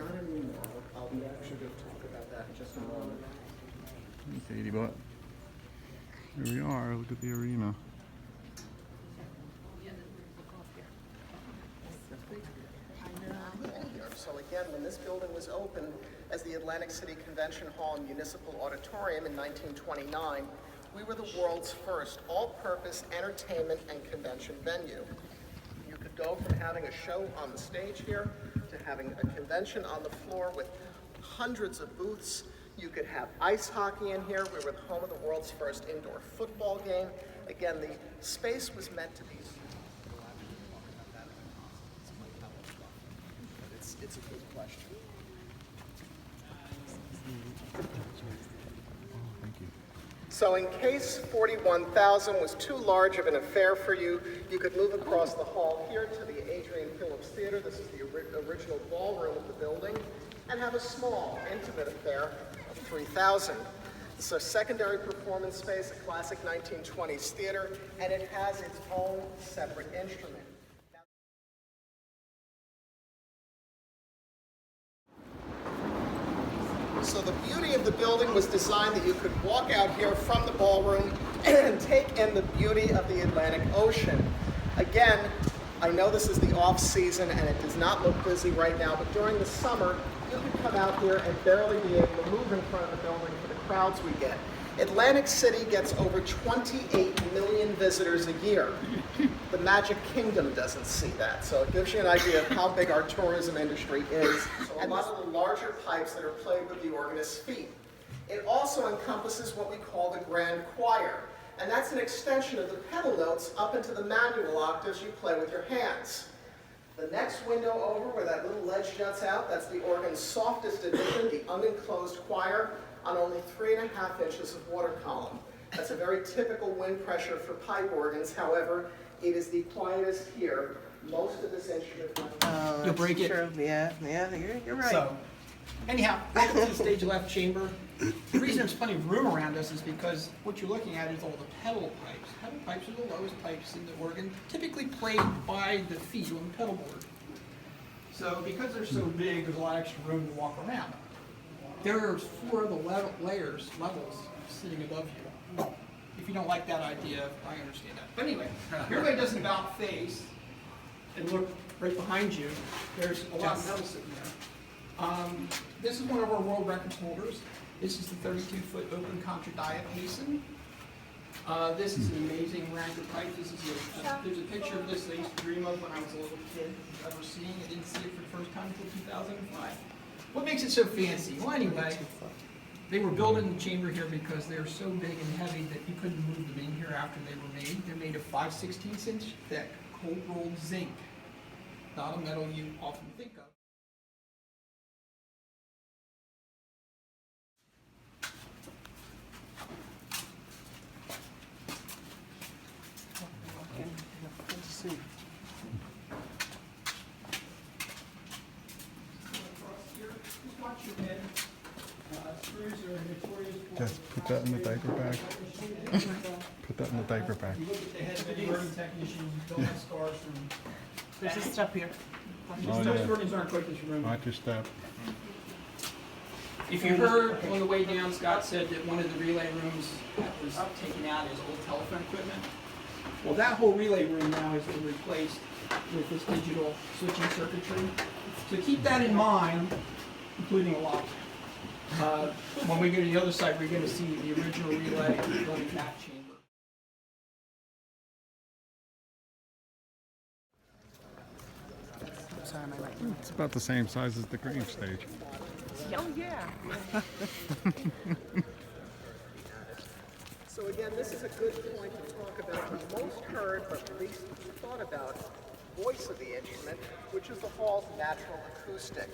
Not anymore. I'll be actually going to talk about that in just a moment. Katie butt. Here we are. Look at the arena. So again, when this building was opened as the Atlantic City Convention Hall and Municipal Auditorium in 1929, we were the world's first all-purpose entertainment and convention venue. You could go from having a show on the stage here to having a convention on the floor with hundreds of booths. You could have ice hockey in here. We were the home of the world's first indoor football game. Again, the space was meant to be. It's a good question. Thank you. So in case 41,000 was too large of an affair for you, you could move across the hall here to the Adrian Phillips Theater. This is the original ballroom of the building, and have a small, intimate affair of 3,000. This is a secondary performance space, a classic 1920s theater, and it has its own separate instrument. So the beauty of the building was designed that you could walk out here from the ballroom and take in the beauty of the Atlantic Ocean. Again, I know this is the off-season and it does not look busy right now, but during the summer, you could come out here and barely be able to move in front of the building for the crowds we get. Atlantic City gets over 28 million visitors a year. The Magic Kingdom doesn't see that, so it gives you an idea of how big our tourism industry is. And a lot of the larger pipes that are played with the organist's feet. It also encompasses what we call the grand choir, and that's an extension of the pedal notes up into the manual octaves you play with your hands. The next window over where that little ledge juts out, that's the organ's softest edition, the unenclosed choir, on only 3.5 inches of water column. That's a very typical wind pressure for pipe organs. However, it is the quietest here. Most of this instrument. You'll break it. True. Yeah, you're right. So, anyhow, welcome to the stage left chamber. The reason there's plenty of room around us is because what you're looking at is all the pedal pipes. Pedal pipes are the lowest pipes in the organ, typically played by the feet on the pedal board. So because they're so big, there's a lot of extra room to walk around. There's 4 other levels sitting above you. If you don't like that idea, I understand that. But anyway, everybody does an about face and look right behind you. There's a lot of metal sitting there. This is one of our world record holders. This is the 32-foot open contra diapason. This is an amazing Ranker pipe. This is there's a picture of this that I used to dream of when I was a little kid, ever seeing. I didn't see it for the first time until 2005. What makes it so fancy? Well, anyway, they were built in the chamber here because they're so big and heavy that you couldn't move them in here after they were made. They're made of 5/16 inch thick, cold rolled zinc, not a metal you often think of. Just put that in the diaper bag. Put that in the diaper bag. You look at the head of any organ technician, you don't have scars from. There's this stuff here. Most organs aren't quite this room. Watch your step. If you heard on the way down, Scott said that one of the relay rooms that was taken out is old telephone equipment. Well, that whole relay room now has been replaced with this digital switching circuitry. So keep that in mind, including a lock. When we go to the other side, we're going to see the original relay running back chamber. It's about the same size as the grave stage. Oh yeah. So again, this is a good point to talk about the most heard but least thought about voice of the instrument, which is the hall's natural acoustic.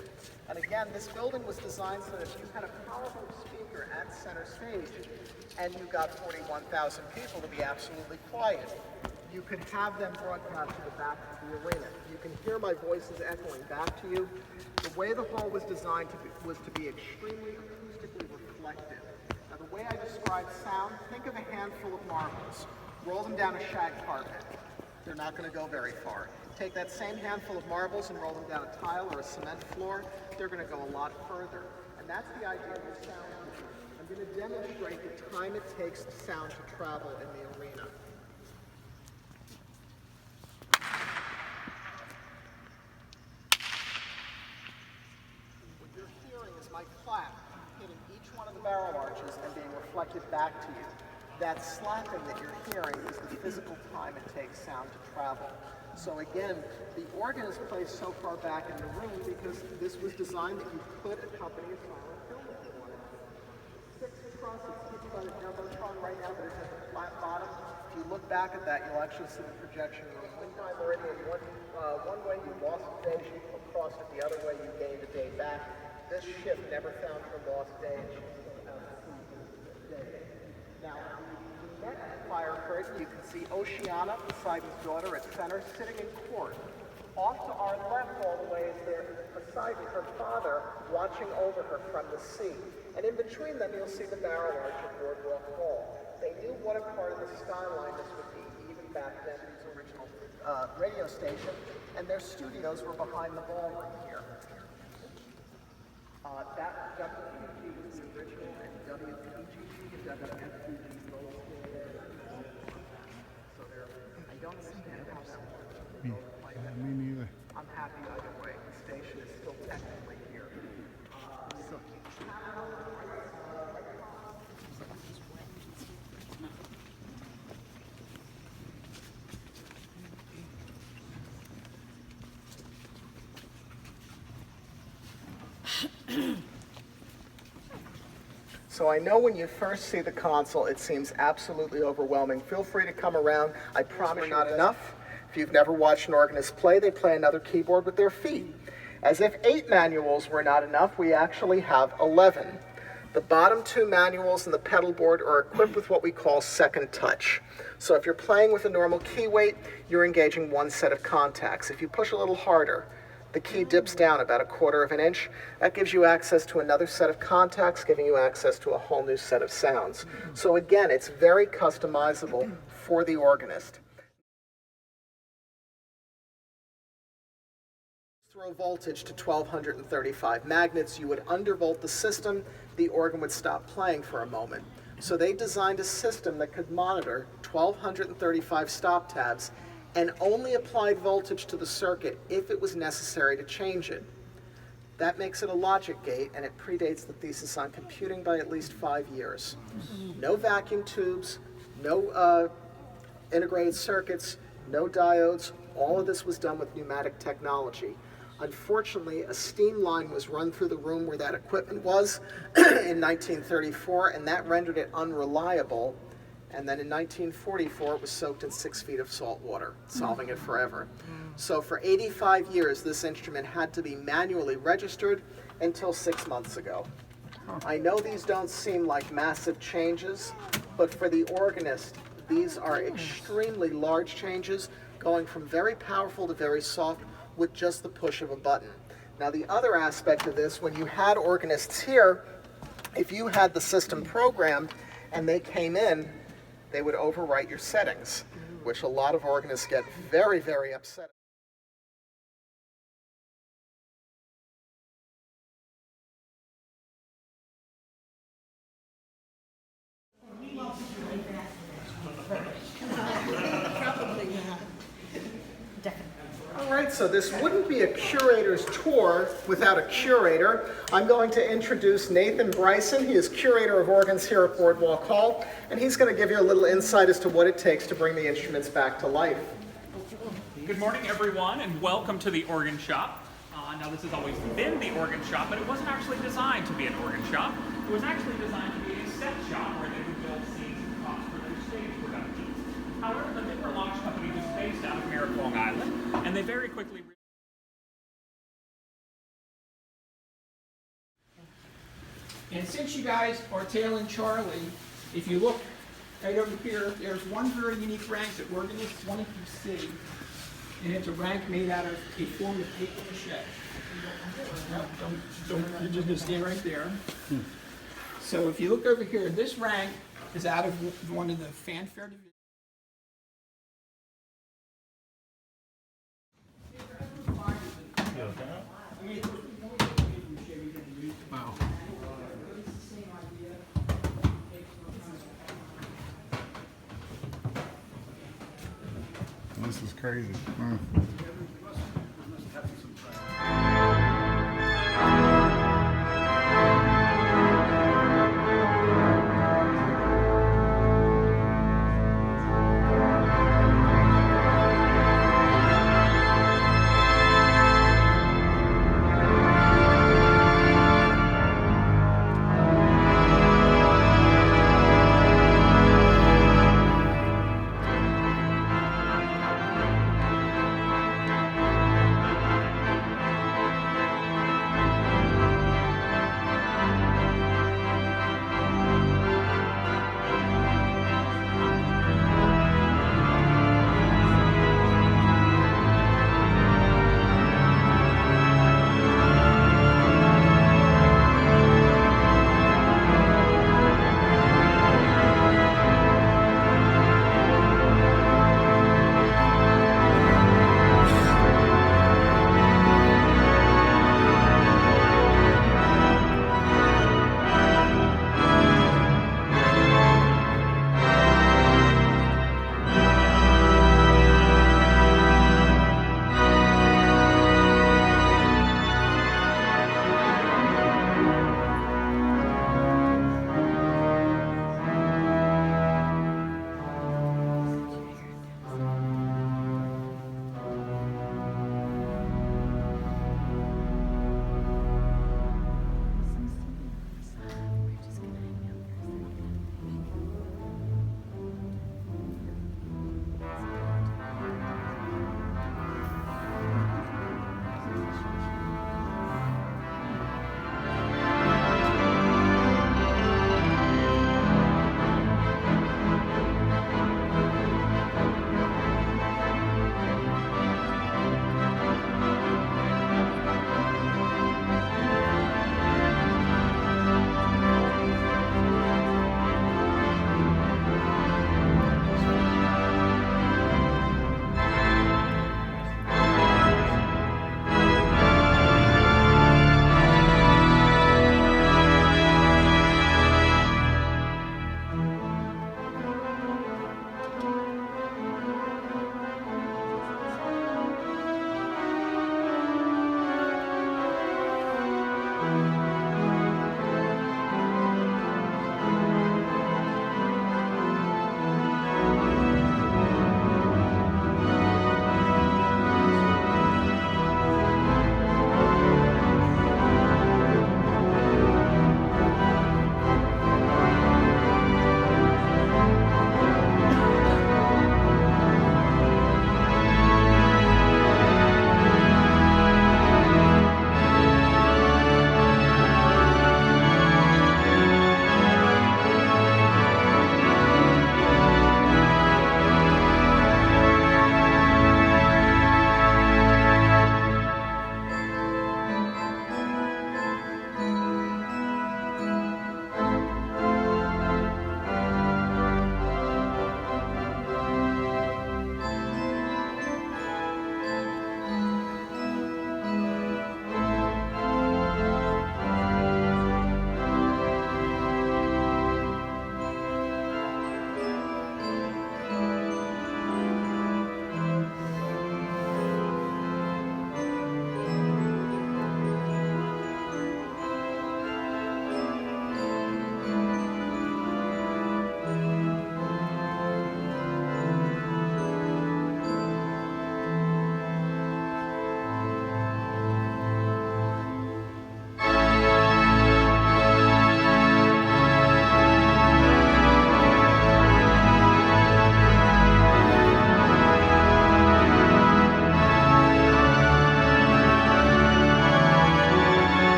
And again, this building was designed so that if you had a powerful speaker at center stage and you got 41,000 people to be absolutely quiet, you could have them broadcast to the back of the arena. You can hear my voices echoing back to you. The way the hall was designed was to be extremely acoustically reflective. Now, the way I describe sound, think of a handful of marbles. Roll them down a shag carpet. They're not going to go very far. Take that same handful of marbles and roll them down a tile or a cement floor. They're going to go a lot further. And that's the idea of the sound meter. I'm going to demonstrate the time it takes sound to travel in the arena. What you're hearing is my clap hitting each one of the barrel arches and being reflected back to you. That slapping that you're hearing is the physical time it takes sound to travel. So again, the organ is placed so far back in the room because this was designed that you could accompany a silent film if you wanted to. Six across, it's hidden by the jumbotron right now, but it's at the flat bottom. If you look back at that, you'll actually see the projection room. One time already, one way you lost a day, you crossed it the other way, you gained a day back. This ship never found her lost day, and she still has a day. Now, the next fire curtain, you can see Oceana, Poseidon's daughter, at center, sitting in court. Off to our left all the way is there Poseidon, her father, watching over her from the sea. And in between them, you'll see the barrel arch of Boardwalk Hall. They knew what a part of the skyline this would be, even back then, these original radio station, and their studios were behind the ballroom here. That WPG was the original, and WPGG and WFPG both. So there, I don't understand how that works. Me neither. I'm happy either way. The station is still technically here. So I know when you first see the console, it seems absolutely overwhelming. Feel free to come around. I promise you not enough. If you've never watched an organist play, they play another keyboard with their feet. As if 8 manuals were not enough, we actually have 11. The bottom 2 manuals and the pedal board are equipped with what we call second touch. So if you're playing with a normal key weight, you're engaging one set of contacts. If you push a little harder, the key dips down about 1/4 of an inch. That gives you access to another set of contacts, giving you access to a whole new set of sounds. So again, it's very customizable for the organist. Throw voltage to 1235 magnets, you would undervolt the system, the organ would stop playing for a moment. So they designed a system that could monitor 1235 stop tabs and only applied voltage to the circuit if it was necessary to change it. That makes it a logic gate, and it predates the thesis on computing by at least 5 years. No vacuum tubes, no integrated circuits, no diodes. All of this was done with pneumatic technology. Unfortunately, a steam line was run through the room where that equipment was in 1934, and that rendered it unreliable. And then in 1944, it was soaked in 6 feet of salt water, solving it forever. So for 85 years, this instrument had to be manually registered until 6 months ago. I know these don't seem like massive changes, but for the organist, these are extremely large changes, going from very powerful to very soft with just the push of a button. Now the other aspect of this, when you had organists here, if you had the system programmed and they came in, they would overwrite your settings, which a lot of organists get very, very upset. All right, so this wouldn't be a curator's tour without a curator. I'm going to introduce Nathan Bryson. He is curator of organs here at Boardwalk Hall, and he's going to give you a little insight as to what it takes to bring the instruments back to life. Good morning, everyone, and welcome to the organ shop. Now, this has always been the organ shop, but it wasn't actually designed to be an organ shop. It was actually designed to be a set shop where they would build scenes and props for their stage productions. However, the Midmer-Losh company was based out of Merrick, Long Island, and they very quickly... And since you guys are tailing Charlie, if you look right over here, there's one very unique rank that organists wanted to see, and it's a rank made out of a form of paper mache. You're just gonna stand right there. So if you look over here, this rank is out of one of the fanfare divisions. crazy.